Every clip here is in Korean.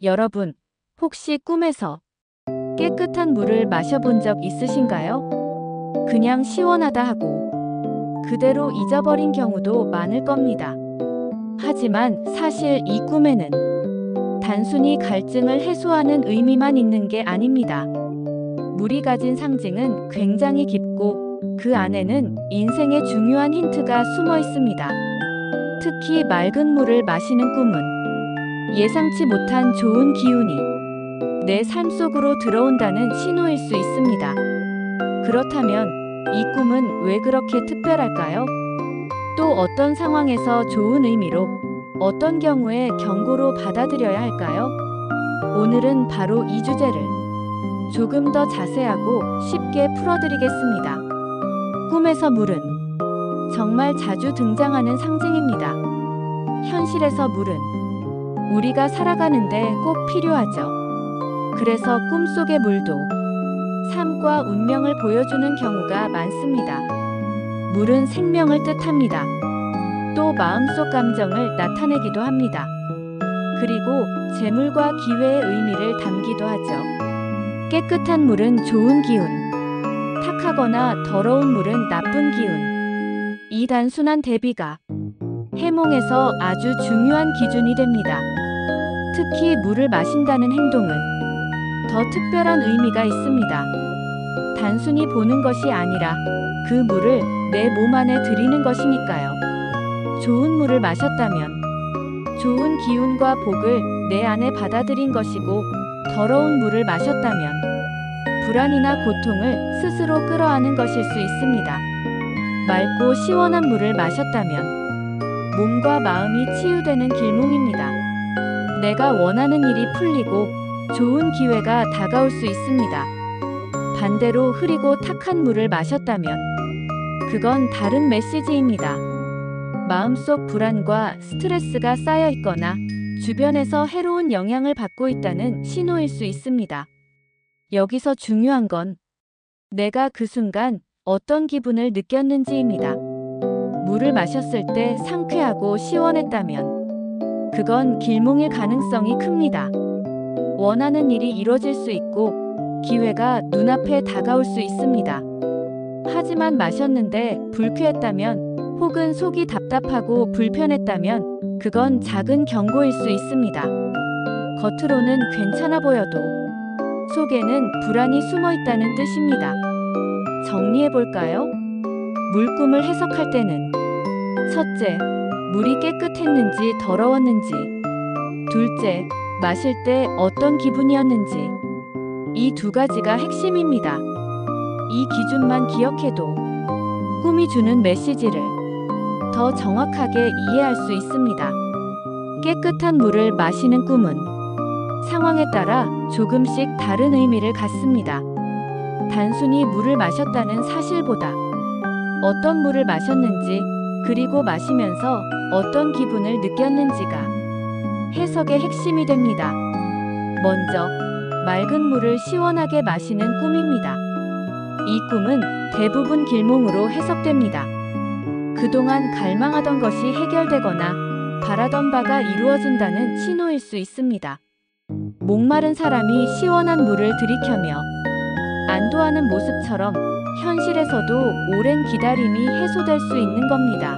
여러분, 혹시 꿈에서 깨끗한 물을 마셔본 적 있으신가요? 그냥 시원하다 하고 그대로 잊어버린 경우도 많을 겁니다. 하지만 사실 이 꿈에는 단순히 갈증을 해소하는 의미만 있는 게 아닙니다. 물이 가진 상징은 굉장히 깊고 그 안에는 인생의 중요한 힌트가 숨어 있습니다. 특히 맑은 물을 마시는 꿈은 예상치 못한 좋은 기운이 내 삶 속으로 들어온다는 신호일 수 있습니다. 그렇다면 이 꿈은 왜 그렇게 특별할까요? 또 어떤 상황에서 좋은 의미로, 어떤 경우에 경고로 받아들여야 할까요? 오늘은 바로 이 주제를 조금 더 자세하고 쉽게 풀어드리겠습니다. 꿈에서 물은 정말 자주 등장하는 상징입니다. 현실에서 물은 우리가 살아가는데 꼭 필요하죠. 그래서 꿈속의 물도 삶과 운명을 보여주는 경우가 많습니다. 물은 생명을 뜻합니다. 또 마음속 감정을 나타내기도 합니다. 그리고 재물과 기회의 의미를 담기도 하죠. 깨끗한 물은 좋은 기운, 탁하거나 더러운 물은 나쁜 기운. 이 단순한 대비가 해몽에서 아주 중요한 기준이 됩니다. 특히 물을 마신다는 행동은 더 특별한 의미가 있습니다. 단순히 보는 것이 아니라 그 물을 내 몸 안에 들이는 것이니까요. 좋은 물을 마셨다면 좋은 기운과 복을 내 안에 받아들인 것이고, 더러운 물을 마셨다면 불안이나 고통을 스스로 끌어안은 것일 수 있습니다. 맑고 시원한 물을 마셨다면 몸과 마음이 치유되는 길몽입니다. 내가 원하는 일이 풀리고 좋은 기회가 다가올 수 있습니다. 반대로 흐리고 탁한 물을 마셨다면 그건 다른 메시지입니다. 마음속 불안과 스트레스가 쌓여 있거나 주변에서 해로운 영향을 받고 있다는 신호일 수 있습니다. 여기서 중요한 건 내가 그 순간 어떤 기분을 느꼈는지입니다. 물을 마셨을 때 상쾌하고 시원했다면 그건 길몽일 가능성이 큽니다. 원하는 일이 이뤄질 수 있고 기회가 눈앞에 다가올 수 있습니다. 하지만 마셨는데 불쾌했다면, 혹은 속이 답답하고 불편했다면 그건 작은 경고일 수 있습니다. 겉으로는 괜찮아 보여도 속에는 불안이 숨어 있다는 뜻입니다. 정리해볼까요? 물꿈을 해석할 때는 첫째, 물이 깨끗했는지 더러웠는지. 둘째, 마실 때 어떤 기분이었는지. 이 두 가지가 핵심입니다. 이 기준만 기억해도 꿈이 주는 메시지를 더 정확하게 이해할 수 있습니다. 깨끗한 물을 마시는 꿈은 상황에 따라 조금씩 다른 의미를 갖습니다. 단순히 물을 마셨다는 사실보다 어떤 물을 마셨는지, 그리고 마시면서 어떤 기분을 느꼈는지가 해석의 핵심이 됩니다. 먼저, 맑은 물을 시원하게 마시는 꿈입니다. 이 꿈은 대부분 길몽으로 해석됩니다. 그동안 갈망하던 것이 해결되거나 바라던 바가 이루어진다는 신호일 수 있습니다. 목마른 사람이 시원한 물을 들이켜며 안도하는 모습처럼 현실에서도 오랜 기다림이 해소될 수 있는 겁니다.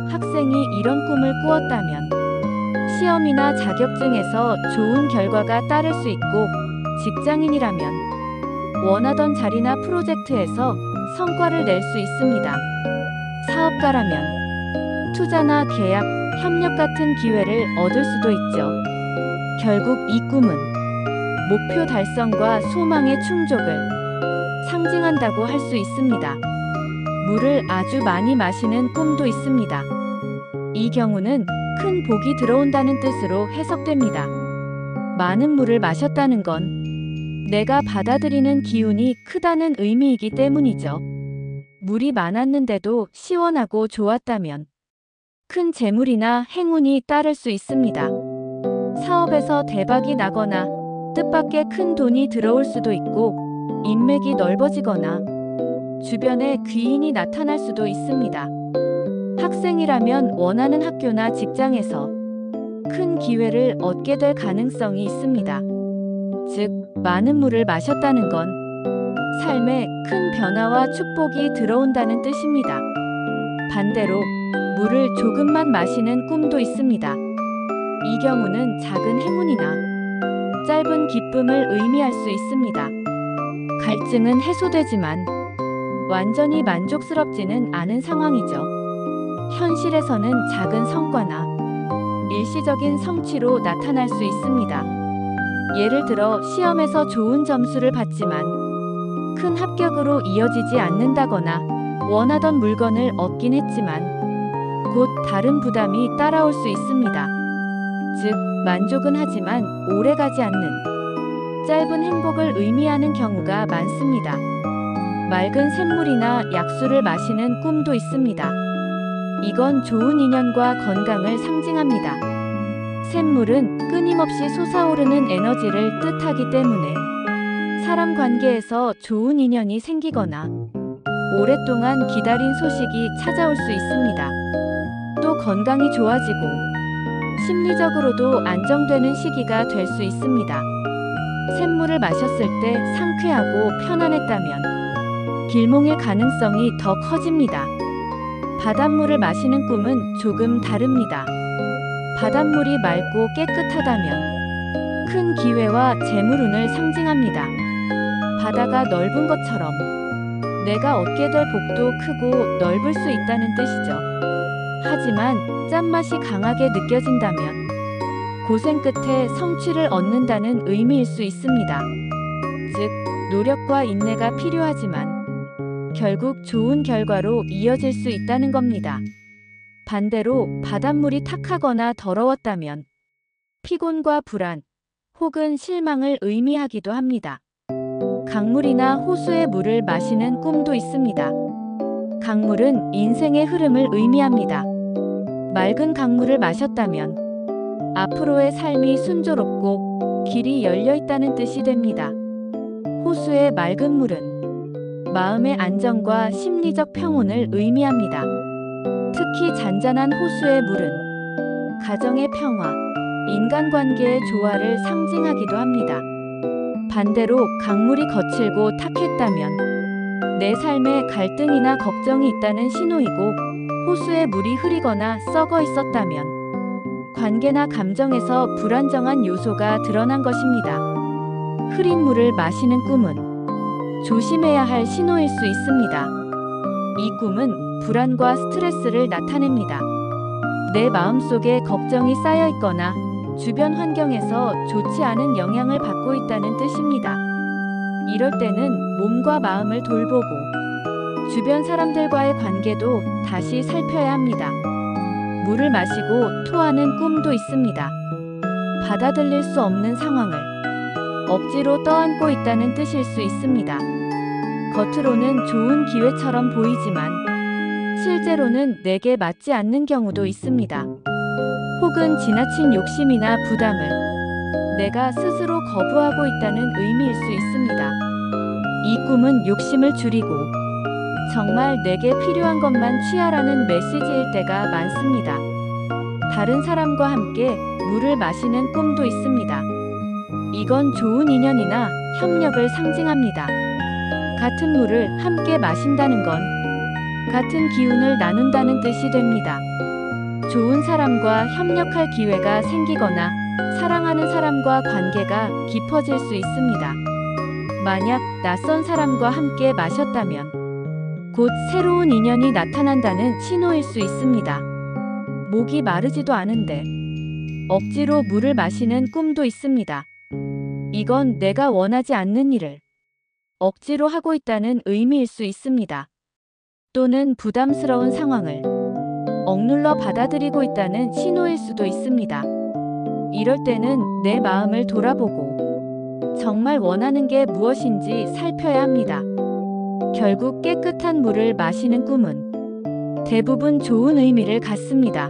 학생이 이런 꿈을 꾸었다면 시험이나 자격증에서 좋은 결과가 따를 수 있고, 직장인이라면 원하던 자리나 프로젝트에서 성과를 낼 수 있습니다. 사업가라면 투자나 계약, 협력 같은 기회를 얻을 수도 있죠. 결국 이 꿈은 목표 달성과 소망의 충족을 상징한다고 할 수 있습니다. 물을 아주 많이 마시는 꿈도 있습니다. 이 경우는 큰 복이 들어온다는 뜻으로 해석됩니다. 많은 물을 마셨다는 건 내가 받아들이는 기운이 크다는 의미이기 때문이죠. 물이 많았는데도 시원하고 좋았다면 큰 재물이나 행운이 따를 수 있습니다. 사업에서 대박이 나거나 뜻밖의 큰 돈이 들어올 수도 있고, 인맥이 넓어지거나 주변에 귀인이 나타날 수도 있습니다. 학생이라면 원하는 학교나 직장에서 큰 기회를 얻게 될 가능성이 있습니다. 즉, 많은 물을 마셨다는 건 삶에 큰 변화와 축복이 들어온다는 뜻입니다. 반대로 물을 조금만 마시는 꿈도 있습니다. 이 경우는 작은 행운이나 짧은 기쁨을 의미할 수 있습니다. 갈증은 해소되지만 완전히 만족스럽지는 않은 상황이죠. 현실에서는 작은 성과나 일시적인 성취로 나타날 수 있습니다. 예를 들어 시험에서 좋은 점수를 받지만 큰 합격으로 이어지지 않는다거나 원하던 물건을 얻긴 했지만 곧 다른 부담이 따라올 수 있습니다. 즉, 만족은 하지만 오래가지 않는 짧은 행복을 의미하는 경우가 많습니다. 맑은 샘물이나 약수를 마시는 꿈도 있습니다. 이건 좋은 인연과 건강을 상징합니다. 샘물은 끊임없이 솟아오르는 에너지를 뜻하기 때문에 사람 관계에서 좋은 인연이 생기거나 오랫동안 기다린 소식이 찾아올 수 있습니다. 또 건강이 좋아지고 심리적으로도 안정되는 시기가 될 수 있습니다. 샘물을 마셨을 때 상쾌하고 편안했다면 길몽일 가능성이 더 커집니다. 바닷물을 마시는 꿈은 조금 다릅니다. 바닷물이 맑고 깨끗하다면 큰 기회와 재물운을 상징합니다. 바다가 넓은 것처럼 내가 얻게 될 복도 크고 넓을 수 있다는 뜻이죠. 하지만 짠맛이 강하게 느껴진다면 고생 끝에 성취를 얻는다는 의미일 수 있습니다. 즉, 노력과 인내가 필요하지만 결국 좋은 결과로 이어질 수 있다는 겁니다. 반대로 바닷물이 탁하거나 더러웠다면 피곤과 불안 혹은 실망을 의미하기도 합니다. 강물이나 호수의 물을 마시는 꿈도 있습니다. 강물은 인생의 흐름을 의미합니다. 맑은 강물을 마셨다면 앞으로의 삶이 순조롭고 길이 열려 있다는 뜻이 됩니다. 호수의 맑은 물은 마음의 안정과 심리적 평온을 의미합니다. 특히 잔잔한 호수의 물은 가정의 평화, 인간관계의 조화를 상징하기도 합니다. 반대로 강물이 거칠고 탁했다면 내 삶에 갈등이나 걱정이 있다는 신호이고, 호수의 물이 흐리거나 썩어 있었다면 관계나 감정에서 불안정한 요소가 드러난 것입니다. 흐린 물을 마시는 꿈은 조심해야 할 신호일 수 있습니다. 이 꿈은 불안과 스트레스를 나타냅니다. 내 마음속에 걱정이 쌓여 있거나 주변 환경에서 좋지 않은 영향을 받고 있다는 뜻입니다. 이럴 때는 몸과 마음을 돌보고 주변 사람들과의 관계도 다시 살펴야 합니다. 물을 마시고 토하는 꿈도 있습니다. 받아들일 수 없는 상황을 억지로 떠안고 있다는 뜻일 수 있습니다. 겉으로는 좋은 기회처럼 보이지만 실제로는 내게 맞지 않는 경우도 있습니다. 혹은 지나친 욕심이나 부담을 내가 스스로 거부하고 있다는 의미일 수 있습니다. 이 꿈은 욕심을 줄이고 정말 내게 필요한 것만 취하라는 메시지일 때가 많습니다. 다른 사람과 함께 물을 마시는 꿈도 있습니다. 이건 좋은 인연이나 협력을 상징합니다. 같은 물을 함께 마신다는 건 같은 기운을 나눈다는 뜻이 됩니다. 좋은 사람과 협력할 기회가 생기거나 사랑하는 사람과 관계가 깊어질 수 있습니다. 만약 낯선 사람과 함께 마셨다면 곧 새로운 인연이 나타난다는 신호일 수 있습니다. 목이 마르지도 않은데 억지로 물을 마시는 꿈도 있습니다. 이건 내가 원하지 않는 일을 억지로 하고 있다는 의미일 수 있습니다. 또는 부담스러운 상황을 억눌러 받아들이고 있다는 신호일 수도 있습니다. 이럴 때는 내 마음을 돌아보고 정말 원하는 게 무엇인지 살펴야 합니다. 결국 깨끗한 물을 마시는 꿈은 대부분 좋은 의미를 갖습니다.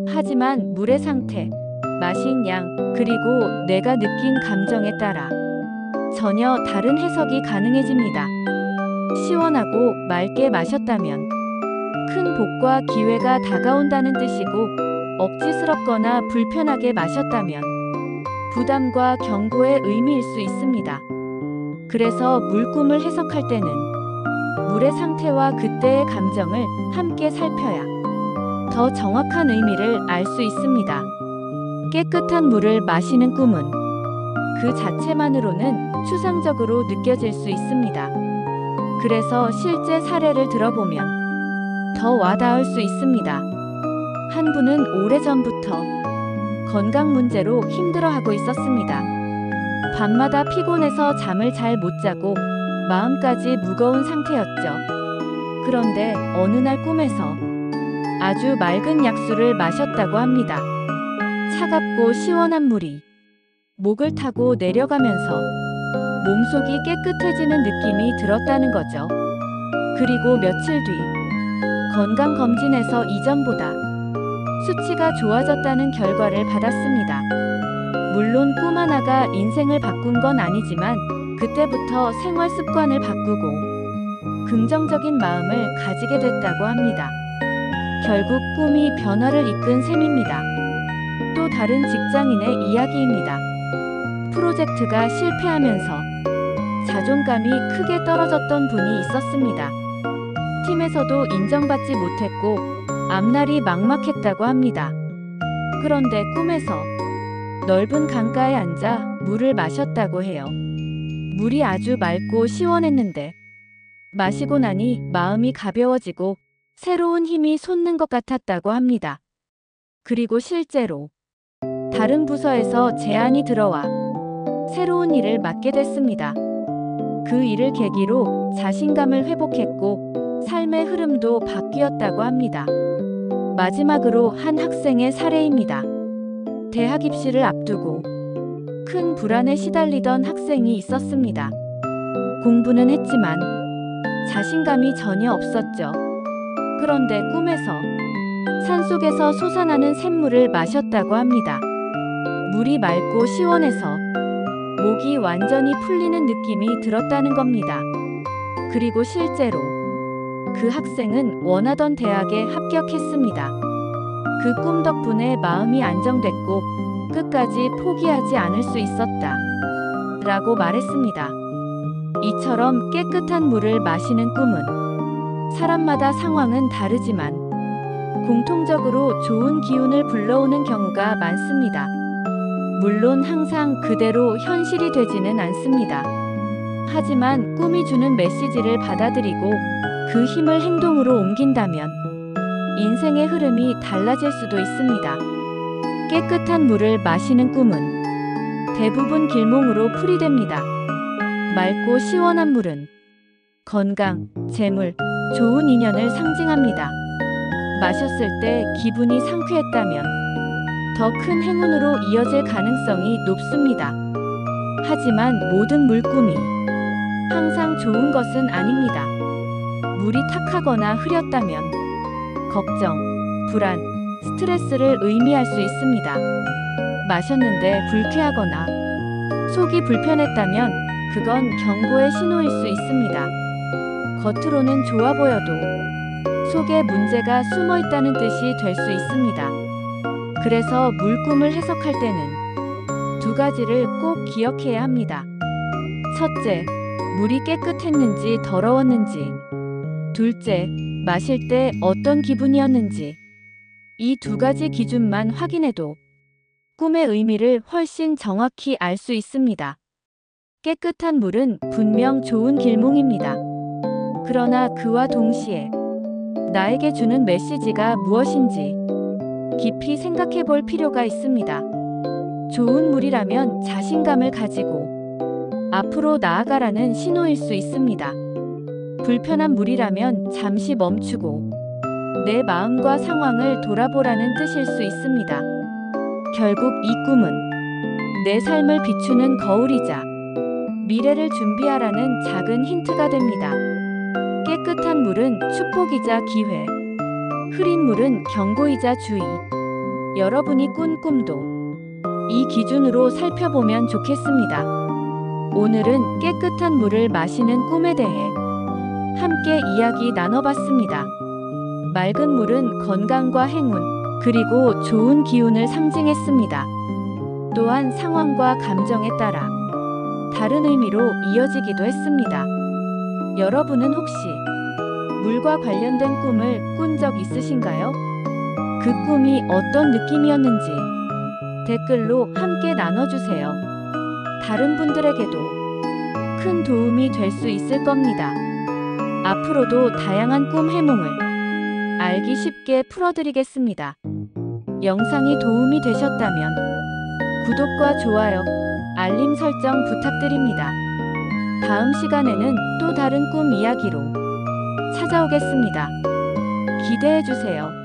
하지만 물의 상태, 마신 양, 그리고 내가 느낀 감정에 따라 전혀 다른 해석이 가능해집니다. 시원하고 맑게 마셨다면 큰 복과 기회가 다가온다는 뜻이고, 억지스럽거나 불편하게 마셨다면 부담과 경고의 의미일 수 있습니다. 그래서 물꿈을 해석할 때는 물의 상태와 그때의 감정을 함께 살펴야 더 정확한 의미를 알 수 있습니다. 깨끗한 물을 마시는 꿈은 그 자체만으로는 추상적으로 느껴질 수 있습니다. 그래서 실제 사례를 들어보면 더 와닿을 수 있습니다. 한 분은 오래전부터 건강 문제로 힘들어하고 있었습니다. 밤마다 피곤해서 잠을 잘 못 자고 마음까지 무거운 상태였죠. 그런데 어느 날 꿈에서 아주 맑은 약수를 마셨다고 합니다. 차갑고 시원한 물이 목을 타고 내려가면서 몸속이 깨끗해지는 느낌이 들었다는 거죠. 그리고 며칠 뒤 건강검진에서 이전보다 수치가 좋아졌다는 결과를 받았습니다. 물론 꿈 하나가 인생을 바꾼 건 아니지만 그때부터 생활 습관을 바꾸고 긍정적인 마음을 가지게 됐다고 합니다. 결국 꿈이 변화를 이끈 셈입니다. 또 다른 직장인의 이야기입니다. 프로젝트가 실패하면서 자존감이 크게 떨어졌던 분이 있었습니다. 팀에서도 인정받지 못했고 앞날이 막막했다고 합니다. 그런데 꿈에서 넓은 강가에 앉아 물을 마셨다고 해요. 물이 아주 맑고 시원했는데 마시고 나니 마음이 가벼워지고 새로운 힘이 솟는 것 같았다고 합니다. 그리고 실제로 다른 부서에서 제안이 들어와 새로운 일을 맡게 됐습니다. 그 일을 계기로 자신감을 회복했고 삶의 흐름도 바뀌었다고 합니다. 마지막으로 한 학생의 사례입니다. 대학 입시를 앞두고 큰 불안에 시달리던 학생이 있었습니다. 공부는 했지만 자신감이 전혀 없었죠. 그런데 꿈에서 산속에서 솟아나는 샘물을 마셨다고 합니다. 물이 맑고 시원해서 목이 완전히 풀리는 느낌이 들었다는 겁니다. 그리고 실제로 그 학생은 원하던 대학에 합격했습니다. 그 꿈 덕분에 마음이 안정됐고 끝까지 포기하지 않을 수 있었다 라고 말했습니다. 이처럼 깨끗한 물을 마시는 꿈은 사람마다 상황은 다르지만 공통적으로 좋은 기운을 불러오는 경우가 많습니다. 물론 항상 그대로 현실이 되지는 않습니다. 하지만 꿈이 주는 메시지를 받아들이고 그 힘을 행동으로 옮긴다면 인생의 흐름이 달라질 수도 있습니다. 깨끗한 물을 마시는 꿈은 대부분 길몽으로 풀이됩니다. 맑고 시원한 물은 건강, 재물, 좋은 인연을 상징합니다. 마셨을 때 기분이 상쾌했다면 더 큰 행운으로 이어질 가능성이 높습니다. 하지만 모든 물꿈이 항상 좋은 것은 아닙니다. 물이 탁하거나 흐렸다면 걱정, 불안, 스트레스를 의미할 수 있습니다. 마셨는데 불쾌하거나 속이 불편했다면 그건 경고의 신호일 수 있습니다. 겉으로는 좋아 보여도 속에 문제가 숨어 있다는 뜻이 될 수 있습니다. 그래서 물꿈을 해석할 때는 두 가지를 꼭 기억해야 합니다. 첫째, 물이 깨끗했는지 더러웠는지. 둘째, 마실 때 어떤 기분이었는지. 이 두 가지 기준만 확인해도 꿈의 의미를 훨씬 정확히 알 수 있습니다. 깨끗한 물은 분명 좋은 길몽입니다. 그러나 그와 동시에 나에게 주는 메시지가 무엇인지 깊이 생각해 볼 필요가 있습니다. 좋은 물이라면 자신감을 가지고 앞으로 나아가라는 신호일 수 있습니다. 불편한 물이라면 잠시 멈추고 내 마음과 상황을 돌아보라는 뜻일 수 있습니다. 결국 이 꿈은 내 삶을 비추는 거울이자 미래를 준비하라는 작은 힌트가 됩니다. 깨끗한 물은 축복이자 기회, 흐린 물은 경고이자 주의. 여러분이 꾼 꿈도 이 기준으로 살펴보면 좋겠습니다. 오늘은 깨끗한 물을 마시는 꿈에 대해 함께 이야기 나눠봤습니다. 맑은 물은 건강과 행운, 그리고 좋은 기운을 상징했습니다. 또한 상황과 감정에 따라 다른 의미로 이어지기도 했습니다. 여러분은 혹시 물과 관련된 꿈을 꾼 적 있으신가요? 그 꿈이 어떤 느낌이었는지 댓글로 함께 나눠주세요. 다른 분들에게도 큰 도움이 될 수 있을 겁니다. 앞으로도 다양한 꿈 해몽을 알기 쉽게 풀어드리겠습니다. 영상이 도움이 되셨다면 구독과 좋아요, 알림 설정 부탁드립니다. 다음 시간에는 또 다른 꿈 이야기로 찾아오겠습니다. 기대해주세요.